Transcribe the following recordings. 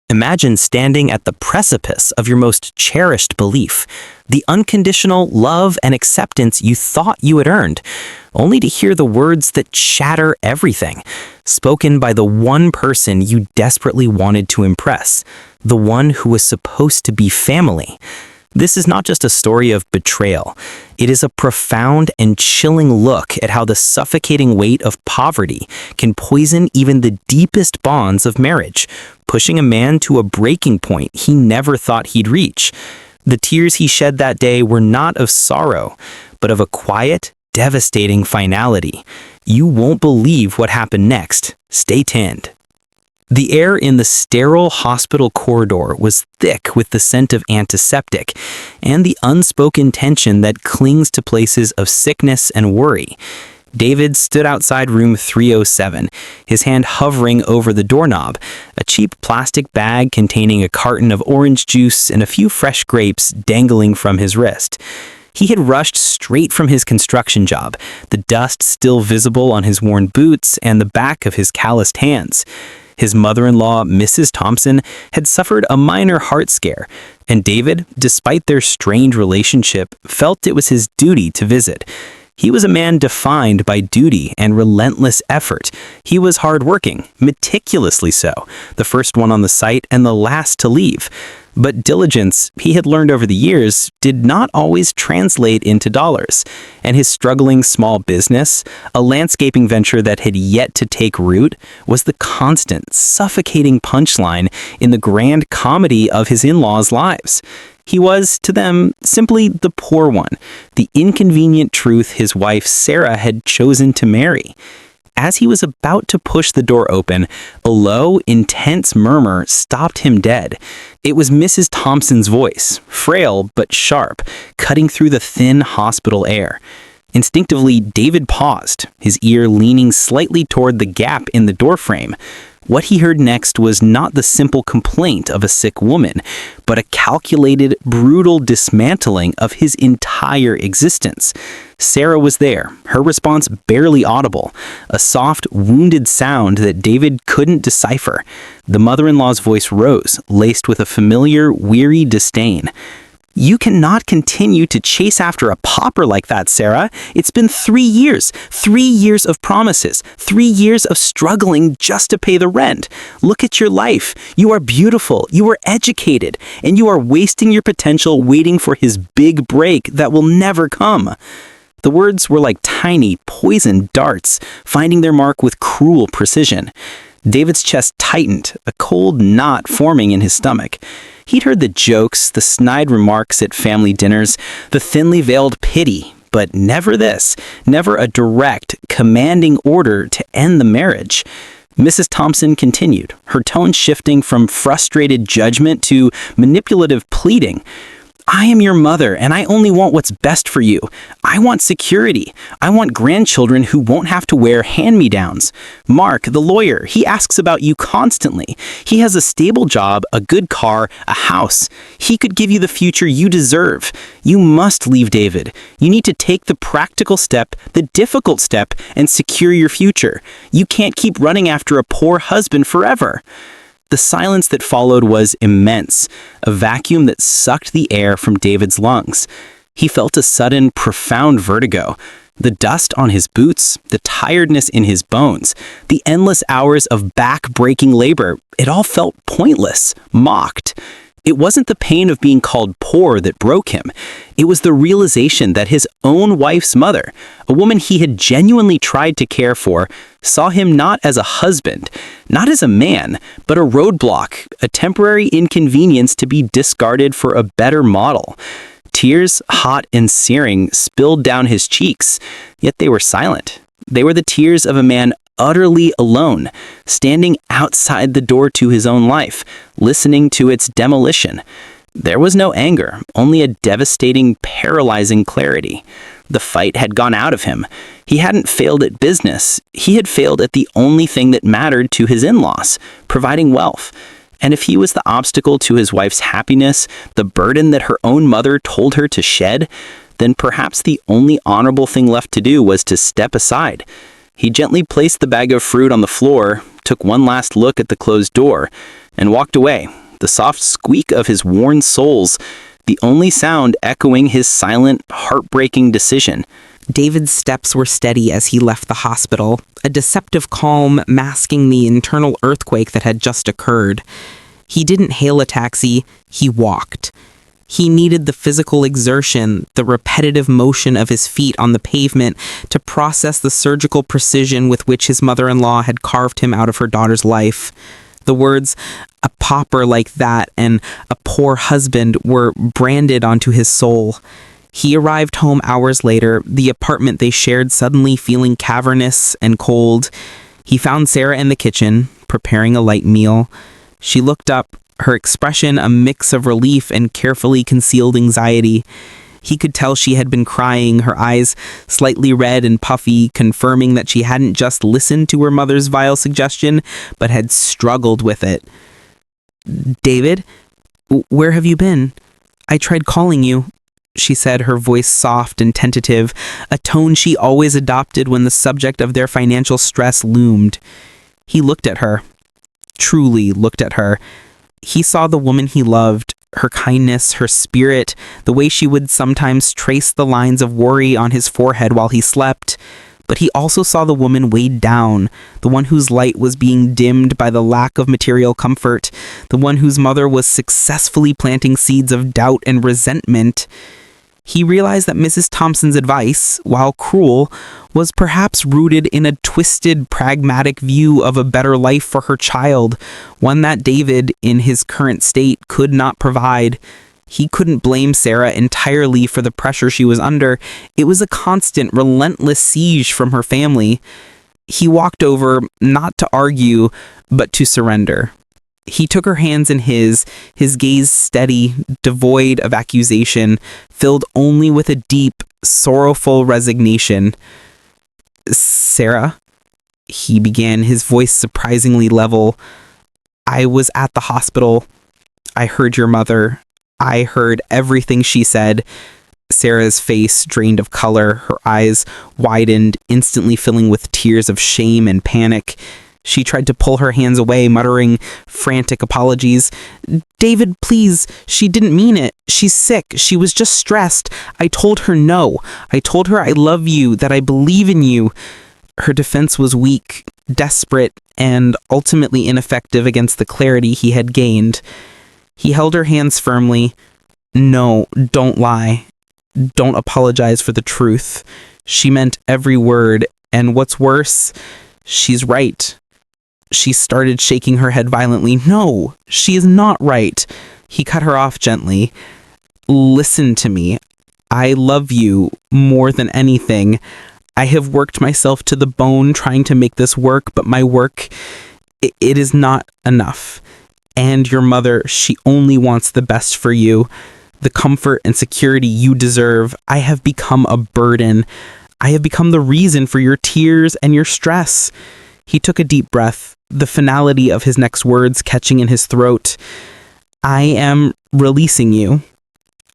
Imagine standing at the precipice of your most cherished belief, the unconditional love and acceptance you thought you had earned, only to hear the words that shatter everything, spoken by the one person you desperately wanted to impress, the one who was supposed to be family. This is not just a story of betrayal. It is a profound and chilling look at how the suffocating weight of poverty can poison even the deepest bonds of marriage, pushing a man to a breaking point he never thought he'd reach. The tears he shed that day were not of sorrow, but of a quiet, devastating finality. You won't believe what happened next. Stay tuned. The air in the sterile hospital corridor was thick with the scent of antiseptic and the unspoken tension that clings to places of sickness and worry. David stood outside room 307, his hand hovering over the doorknob, a cheap plastic bag containing a carton of orange juice and a few fresh grapes dangling from his wrist. He had rushed straight from his construction job, the dust still visible on his worn boots and the back of his calloused hands. His mother-in-law, Mrs. Thompson, had suffered a minor heart scare, and David, despite their strained relationship, felt it was his duty to visit. He was a man defined by duty and relentless effort. He was hardworking, meticulously so, the first one on the site and the last to leave. But diligence, he had learned over the years, did not always translate into dollars. And his struggling small business, a landscaping venture that had yet to take root, was the constant, suffocating punchline in the grand comedy of his in-laws' lives. He was, to them, simply the poor one, the inconvenient truth his wife Sarah had chosen to marry. As he was about to push the door open, a low, intense murmur stopped him dead. It was Mrs. Thompson's voice, frail but sharp, cutting through the thin hospital air. Instinctively, David paused, his ear leaning slightly toward the gap in the doorframe. What he heard next was not the simple complaint of a sick woman, but a calculated, brutal dismantling of his entire existence. Sarah was there, her response barely audible, a soft, wounded sound that David couldn't decipher. The mother-in-law's voice rose, laced with a familiar, weary disdain. "You cannot continue to chase after a pauper like that, Sarah. It's been 3 years of promises, 3 years of struggling just to pay the rent. Look at your life. You are beautiful, you are educated, and you are wasting your potential waiting for his big break that will never come." The words were like tiny, poisoned darts, finding their mark with cruel precision. David's chest tightened, a cold knot forming in his stomach. He'd heard the jokes, the snide remarks at family dinners, the thinly veiled pity, but never this, never a direct, commanding order to end the marriage. Mrs. Thompson continued, her tone shifting from frustrated judgment to manipulative pleading. "I am your mother, and I only want what's best for you. I want security. I want grandchildren who won't have to wear hand-me-downs. Mark, the lawyer, he asks about you constantly. He has a stable job, a good car, a house. He could give you the future you deserve. You must leave David. You need to take the practical step, the difficult step, and secure your future. You can't keep running after a poor husband forever." The silence that followed was immense, a vacuum that sucked the air from David's lungs. He felt a sudden, profound vertigo. The dust on his boots, the tiredness in his bones, the endless hours of back-breaking labor, it all felt pointless, mocked. It wasn't the pain of being called poor that broke him. It was the realization that his own wife's mother, a woman he had genuinely tried to care for, saw him not as a husband, not as a man, but a roadblock, a temporary inconvenience to be discarded for a better model. Tears, hot and searing, spilled down his cheeks, yet they were silent. They were the tears of a man utterly alone, standing outside the door to his own life, listening to its demolition. There was no anger, only a devastating, paralyzing clarity. The fight had gone out of him. He hadn't failed at business. He had failed at the only thing that mattered to his in-laws, providing wealth. And if he was the obstacle to his wife's happiness, the burden that her own mother told her to shed, then perhaps the only honorable thing left to do was to step aside. He gently placed the bag of fruit on the floor, took one last look at the closed door. and walked away, the soft squeak of his worn soles, the only sound echoing his silent, heartbreaking decision. David's steps were steady as he left the hospital, a deceptive calm masking the internal earthquake that had just occurred. He didn't hail a taxi, he walked. He needed the physical exertion, the repetitive motion of his feet on the pavement to process the surgical precision with which his mother-in-law had carved him out of her daughter's life. The words, "a pauper like that" and "a poor husband" were branded onto his soul. He arrived home hours later, the apartment they shared suddenly feeling cavernous and cold. He found Sarah in the kitchen, preparing a light meal. She looked up, her expression a mix of relief and carefully concealed anxiety. He could tell she had been crying, her eyes slightly red and puffy, confirming that she hadn't just listened to her mother's vile suggestion, but had struggled with it. "David, where have you been? I tried calling you," she said, her voice soft and tentative, a tone she always adopted when the subject of their financial stress loomed. He looked at her, truly looked at her. He saw the woman he loved, her kindness, her spirit, the way she would sometimes trace the lines of worry on his forehead while he slept. But he also saw the woman weighed down, the one whose light was being dimmed by the lack of material comfort, the one whose mother was successfully planting seeds of doubt and resentment. He realized that Mrs. Thompson's advice, while cruel, was perhaps rooted in a twisted, pragmatic view of a better life for her child, one that David, in his current state, could not provide. He couldn't blame Sarah entirely for the pressure she was under. It was a constant, relentless siege from her family. He walked over, not to argue, but to surrender. He took her hands in his gaze steady, devoid of accusation, filled only with a deep, sorrowful resignation. "Sarah," he began, his voice surprisingly level, "I was at the hospital. I heard your mother. I heard everything she said." Sarah's face drained of color, her eyes widened, instantly filling with tears of shame and panic. She tried to pull her hands away, muttering frantic apologies. "David, please, she didn't mean it. She's sick. She was just stressed. I told her no. I told her I love you, that I believe in you." Her defense was weak, desperate, and ultimately ineffective against the clarity he had gained. He held her hands firmly. "No, don't lie. Don't apologize for the truth. She meant every word, and what's worse, she's right." She started shaking her head violently. "No, she is not right." He cut her off gently. "Listen to me. I love you more than anything. I have worked myself to the bone trying to make this work, but my work, it is not enough. And your mother, she only wants the best for you, the comfort and security you deserve. I have become a burden. I have become the reason for your tears and your stress." He took a deep breath, the finality of his next words catching in his throat. "I am releasing you.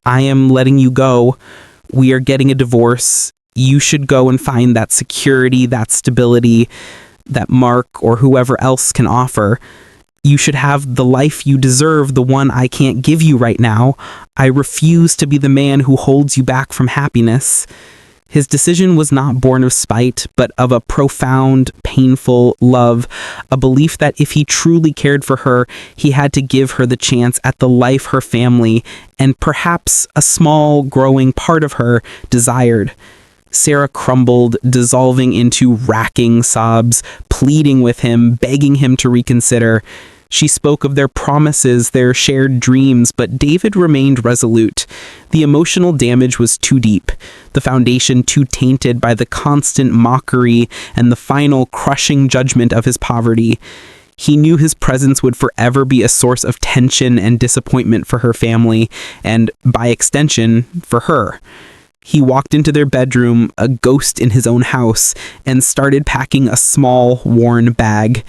I am letting you go. We are getting a divorce. You should go and find that security, that stability, that Mark or whoever else can offer. You should have the life you deserve, the one I can't give you right now. I refuse to be the man who holds you back from happiness." His decision was not born of spite, but of a profound, painful love, a belief that if he truly cared for her, he had to give her the chance at the life her family, and perhaps a small, growing part of her, desired. Sarah crumbled, dissolving into racking sobs, pleading with him, begging him to reconsider. She spoke of their promises, their shared dreams, but David remained resolute. The emotional damage was too deep, the foundation too tainted by the constant mockery and the final crushing judgment of his poverty. He knew his presence would forever be a source of tension and disappointment for her family, and, by extension, for her. He walked into their bedroom, a ghost in his own house, and started packing a small, worn bag.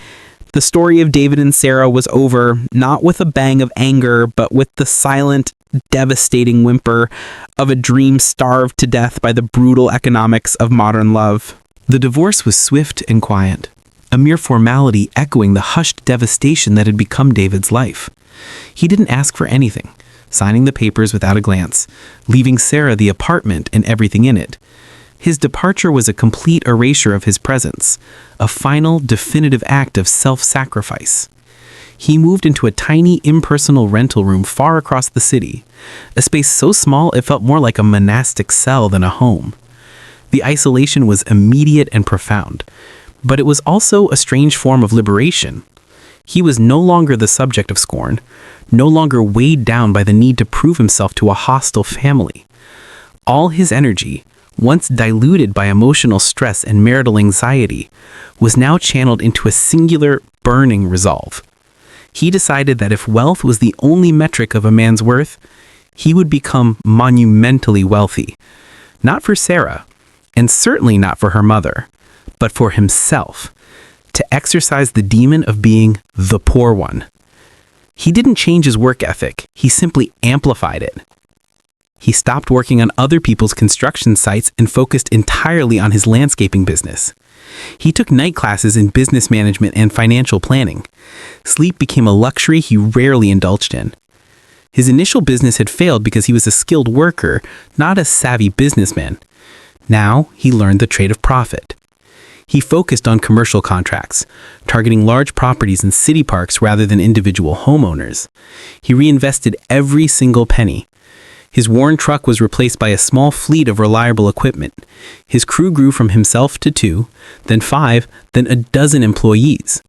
The story of David and Sarah was over, not with a bang of anger, but with the silent, devastating whimper of a dream starved to death by the brutal economics of modern love. The divorce was swift and quiet. a mere formality echoing the hushed devastation that had become David's life. He didn't ask for anything, signing the papers without a glance, leaving Sarah the apartment and everything in it. His departure was a complete erasure of his presence, a final, definitive act of self-sacrifice. He moved into a tiny, impersonal rental room far across the city, a space so small it felt more like a monastic cell than a home. The isolation was immediate and profound, but it was also a strange form of liberation. He was no longer the subject of scorn, no longer weighed down by the need to prove himself to a hostile family. All his energy, once diluted by emotional stress and marital anxiety, was now channeled into a singular, burning resolve. He decided that if wealth was the only metric of a man's worth, he would become monumentally wealthy. Not for Sarah, and certainly not for her mother, but for himself, to exercise the demon of being the poor one. He didn't change his work ethic, he simply amplified it. He stopped working on other people's construction sites and focused entirely on his landscaping business. He took night classes in business management and financial planning. Sleep became a luxury he rarely indulged in. His initial business had failed because he was a skilled worker, not a savvy businessman. Now he learned the trade of profit. He focused on commercial contracts, targeting large properties in city parks rather than individual homeowners. He reinvested every single penny. His worn truck was replaced by a small fleet of reliable equipment. His crew grew from himself to 2, then 5, then a dozen employees.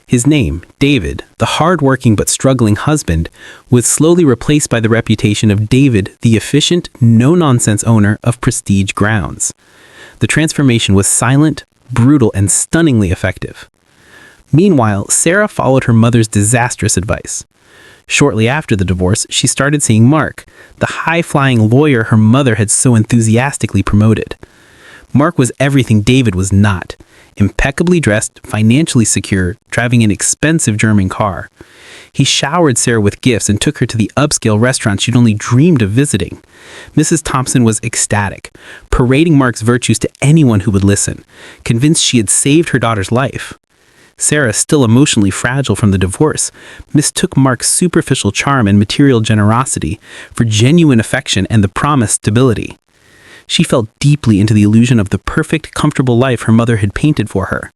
His name, David, the hardworking but struggling husband, was slowly replaced by the reputation of David, the efficient, no-nonsense owner of prestige grounds. The transformation was silent, brutal, and stunningly effective. Meanwhile, Sarah followed her mother's disastrous advice. Shortly after the divorce, she started seeing Mark, the high-flying lawyer her mother had so enthusiastically promoted. Mark was everything David was not. Impeccably dressed, financially secure, driving an expensive German car. He showered Sarah with gifts and took her to the upscale restaurants she'd only dreamed of visiting. Mrs. Thompson was ecstatic, parading Mark's virtues to anyone who would listen, convinced she had saved her daughter's life. Sarah, still emotionally fragile from the divorce, mistook Mark's superficial charm and material generosity for genuine affection and the promised stability. She fell deeply into the illusion of the perfect, comfortable life her mother had painted for her.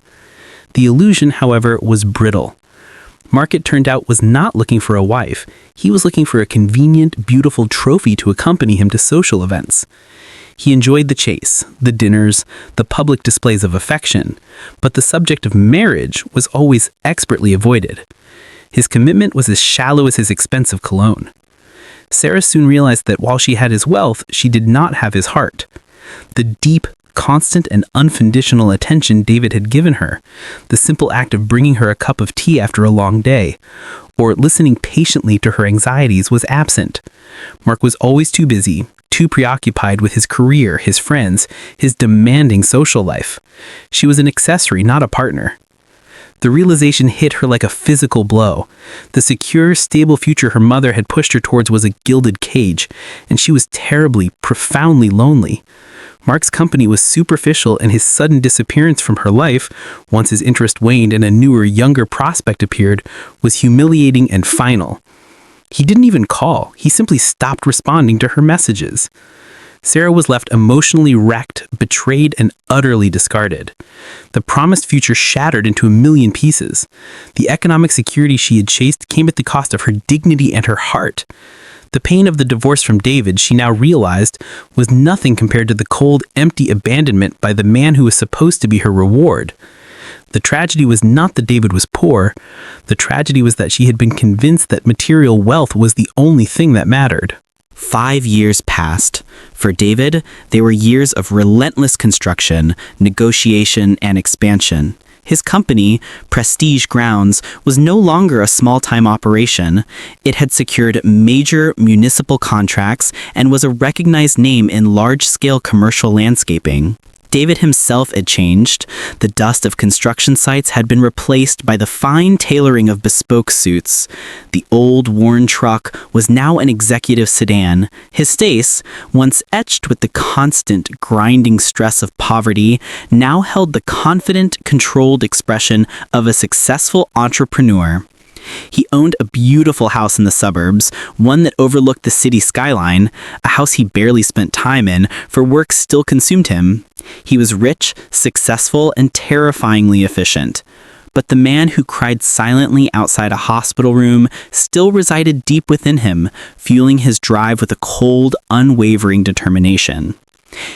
The illusion, however, was brittle. Mark, it turned out, was not looking for a wife. He was looking for a convenient, beautiful trophy to accompany him to social events. He enjoyed the chase, the dinners, the public displays of affection, but the subject of marriage was always expertly avoided. His commitment was as shallow as his expensive cologne. Sarah soon realized that while she had his wealth, she did not have his heart. The deep, constant, and unconditional attention David had given her, the simple act of bringing her a cup of tea after a long day, or listening patiently to her anxieties was absent. Mark was always too busy, too preoccupied with his career, his friends, his demanding social life. She was an accessory, not a partner. The realization hit her like a physical blow. The secure, stable future her mother had pushed her towards was a gilded cage, and she was terribly, profoundly lonely. Mark's company was superficial, and his sudden disappearance from her life, once his interest waned and a newer, younger prospect appeared, was humiliating and final. He didn't even call. He simply stopped responding to her messages. Sarah was left emotionally wrecked, betrayed, and utterly discarded. The promised future shattered into a million pieces. The economic security she had chased came at the cost of her dignity and her heart. The pain of the divorce from David, she now realized, was nothing compared to the cold, empty abandonment by the man who was supposed to be her reward. The tragedy was not that David was poor. The tragedy was that she had been convinced that material wealth was the only thing that mattered. 5 years passed. For David, they were years of relentless construction, negotiation, and expansion. His company, Prestige Grounds, was no longer a small-time operation. It had secured major municipal contracts and was a recognized name in large-scale commercial landscaping. David himself had changed. The dust of construction sites had been replaced by the fine tailoring of bespoke suits. The old, worn truck was now an executive sedan. His face, once etched with the constant, grinding stress of poverty, now held the confident, controlled expression of a successful entrepreneur. He owned a beautiful house in the suburbs, one that overlooked the city skyline, a house he barely spent time in, for work still consumed him. He was rich, successful, and terrifyingly efficient. But the man who cried silently outside a hospital room still resided deep within him, fueling his drive with a cold, unwavering determination.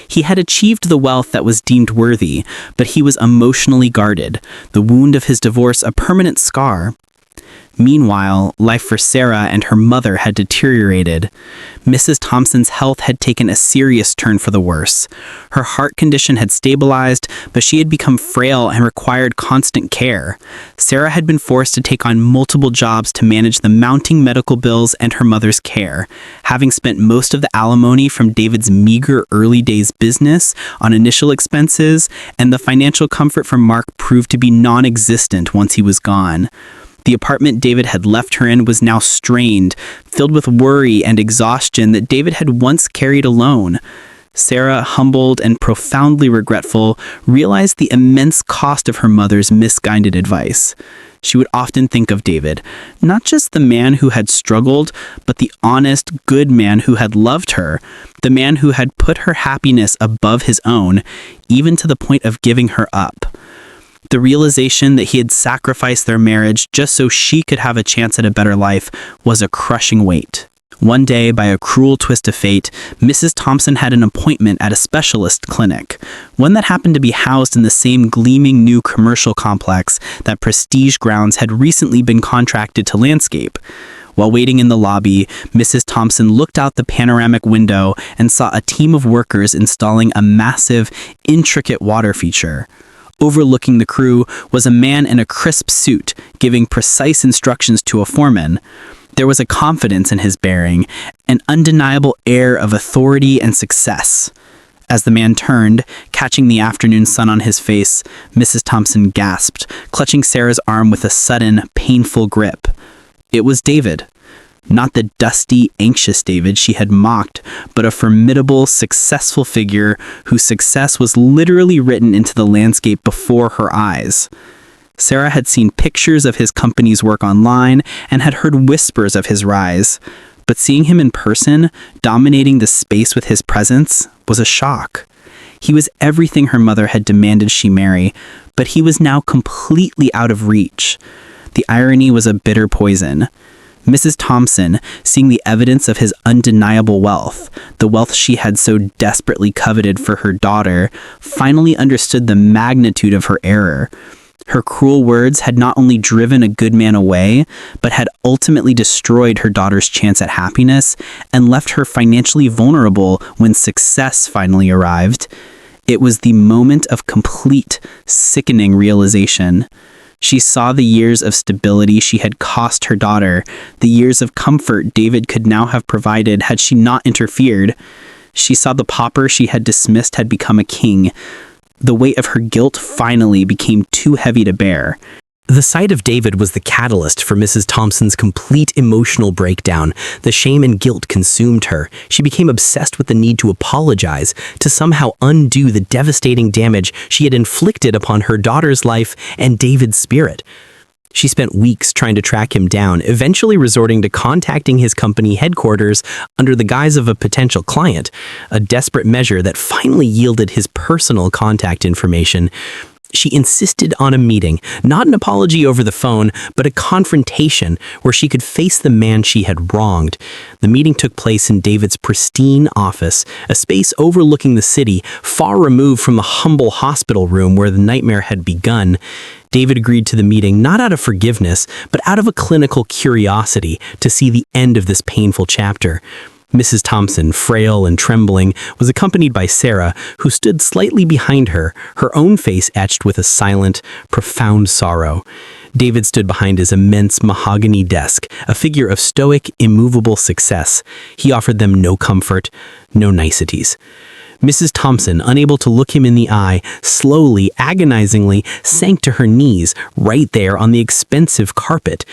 He had achieved the wealth that was deemed worthy, but he was emotionally guarded, the wound of his divorce a permanent scar. Meanwhile, life for Sarah and her mother had deteriorated. Mrs. Thompson's health had taken a serious turn for the worse. Her heart condition had stabilized, but she had become frail and required constant care. Sarah had been forced to take on multiple jobs to manage the mounting medical bills and her mother's care. Having spent most of the alimony from David's meager early days business on initial expenses, and the financial comfort from Mark proved to be non-existent once he was gone. The apartment David had left her in was now strained, filled with worry and exhaustion that David had once carried alone. Sarah, humbled and profoundly regretful, realized the immense cost of her mother's misguided advice. She would often think of David, not just the man who had struggled, but the honest, good man who had loved her, the man who had put her happiness above his own, even to the point of giving her up. The realization that he had sacrificed their marriage just so she could have a chance at a better life was a crushing weight. One day, by a cruel twist of fate, Mrs. Thompson had an appointment at a specialist clinic, one that happened to be housed in the same gleaming new commercial complex that Prestige Grounds had recently been contracted to landscape. While waiting in the lobby, Mrs. Thompson looked out the panoramic window and saw a team of workers installing a massive, intricate water feature. Overlooking the crew was a man in a crisp suit, giving precise instructions to a foreman. There was a confidence in his bearing, an undeniable air of authority and success. As the man turned, catching the afternoon sun on his face, Mrs. Thompson gasped, clutching Sarah's arm with a sudden, painful grip. It was David. Not the dusty, anxious David she had mocked, but a formidable, successful figure whose success was literally written into the landscape before her eyes. Sarah had seen pictures of his company's work online and had heard whispers of his rise, but seeing him in person, dominating the space with his presence, was a shock. He was everything her mother had demanded she marry, but he was now completely out of reach. The irony was a bitter poison. Mrs. Thompson, seeing the evidence of his undeniable wealth, the wealth she had so desperately coveted for her daughter, finally understood the magnitude of her error. Her cruel words had not only driven a good man away, but had ultimately destroyed her daughter's chance at happiness and left her financially vulnerable when success finally arrived. It was the moment of complete, sickening realization. She saw the years of stability she had cost her daughter, the years of comfort David could now have provided had she not interfered. She saw the pauper she had dismissed had become a king. The weight of her guilt finally became too heavy to bear. The sight of David was the catalyst for Mrs. Thompson's complete emotional breakdown. The shame and guilt consumed her. She became obsessed with the need to apologize, to somehow undo the devastating damage she had inflicted upon her daughter's life and David's spirit. She spent weeks trying to track him down, eventually resorting to contacting his company headquarters under the guise of a potential client, a desperate measure that finally yielded his personal contact information. She insisted on a meeting, not an apology over the phone, but a confrontation where she could face the man she had wronged. The meeting took place in David's pristine office, a space overlooking the city, far removed from the humble hospital room where the nightmare had begun. David agreed to the meeting not out of forgiveness, but out of a clinical curiosity to see the end of this painful chapter. Mrs. Thompson, frail and trembling, was accompanied by Sarah, who stood slightly behind her, her own face etched with a silent, profound sorrow. David stood behind his immense mahogany desk, a figure of stoic, immovable success. He offered them no comfort, no niceties. Mrs. Thompson, unable to look him in the eye, slowly, agonizingly, sank to her knees right there on the expensive carpet.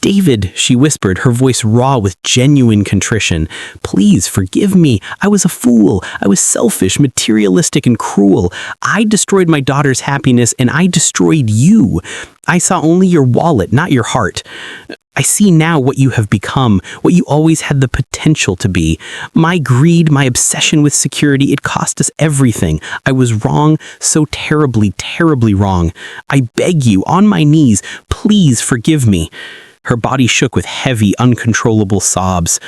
"David," she whispered, her voice raw with genuine contrition, "please forgive me. I was a fool. I was selfish, materialistic, and cruel. I destroyed my daughter's happiness, and I destroyed you. I saw only your wallet, not your heart. I see now what you have become, what you always had the potential to be. My greed, my obsession with security, it cost us everything. I was wrong, so terribly, terribly wrong. I beg you, on my knees, please forgive me." Her body shook with heavy, uncontrollable sobs.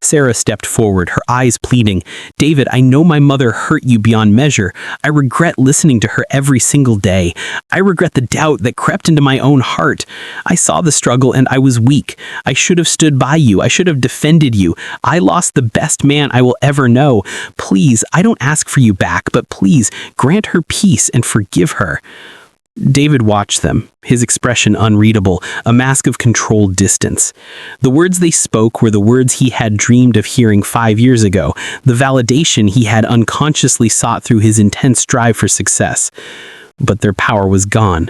Sarah stepped forward, her eyes pleading. "David, I know my mother hurt you beyond measure. I regret listening to her every single day. I regret the doubt that crept into my own heart. I saw the struggle and I was weak. I should have stood by you. I should have defended you. I lost the best man I will ever know. Please, I don't ask for you back, but please grant her peace and forgive her." David watched them, his expression unreadable, a mask of controlled distance. The words they spoke were the words he had dreamed of hearing 5 years ago, the validation he had unconsciously sought through his intense drive for success. But their power was gone.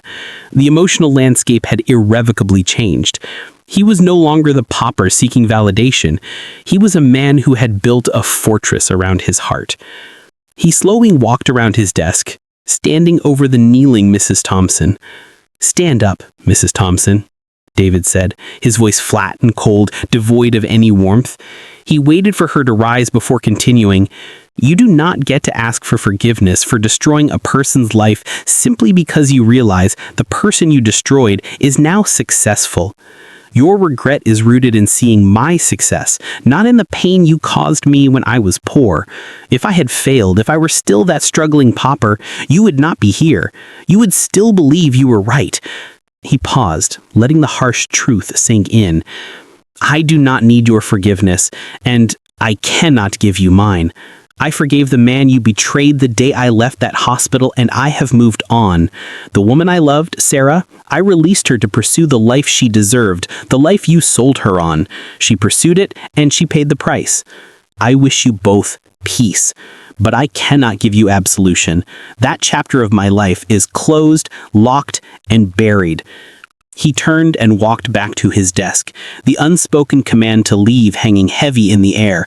The emotional landscape had irrevocably changed. He was no longer the pauper seeking validation. He was a man who had built a fortress around his heart. He slowly walked around his desk, standing over the kneeling Mrs. Thompson. "Stand up, Mrs. Thompson," David said, his voice flat and cold, devoid of any warmth. He waited for her to rise before continuing. "You do not get to ask for forgiveness for destroying a person's life simply because you realize the person you destroyed is now successful. Your regret is rooted in seeing my success, not in the pain you caused me when I was poor. If I had failed, if I were still that struggling pauper, you would not be here. You would still believe you were right." He paused, letting the harsh truth sink in. "I do not need your forgiveness, and I cannot give you mine. I forgave the man you betrayed the day I left that hospital, and I have moved on. The woman I loved, Sarah, I released her to pursue the life she deserved, the life you sold her on. She pursued it, and she paid the price. I wish you both peace, but I cannot give you absolution. That chapter of my life is closed, locked, and buried." He turned and walked back to his desk, the unspoken command to leave hanging heavy in the air.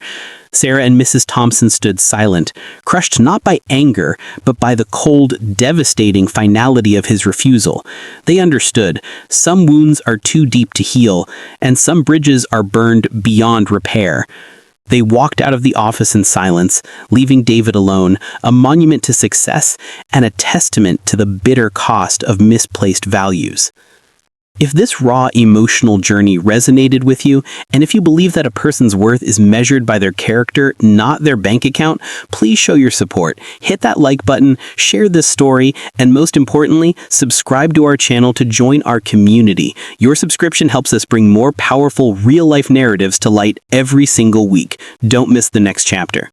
Sarah and Mrs. Thompson stood silent, crushed not by anger, but by the cold, devastating finality of his refusal. They understood. Some wounds are too deep to heal, and some bridges are burned beyond repair. They walked out of the office in silence, leaving David alone, a monument to success and a testament to the bitter cost of misplaced values. If this raw emotional journey resonated with you, and if you believe that a person's worth is measured by their character, not their bank account, please show your support. Hit that like button, share this story, and most importantly, subscribe to our channel to join our community. Your subscription helps us bring more powerful real-life narratives to light every single week. Don't miss the next chapter.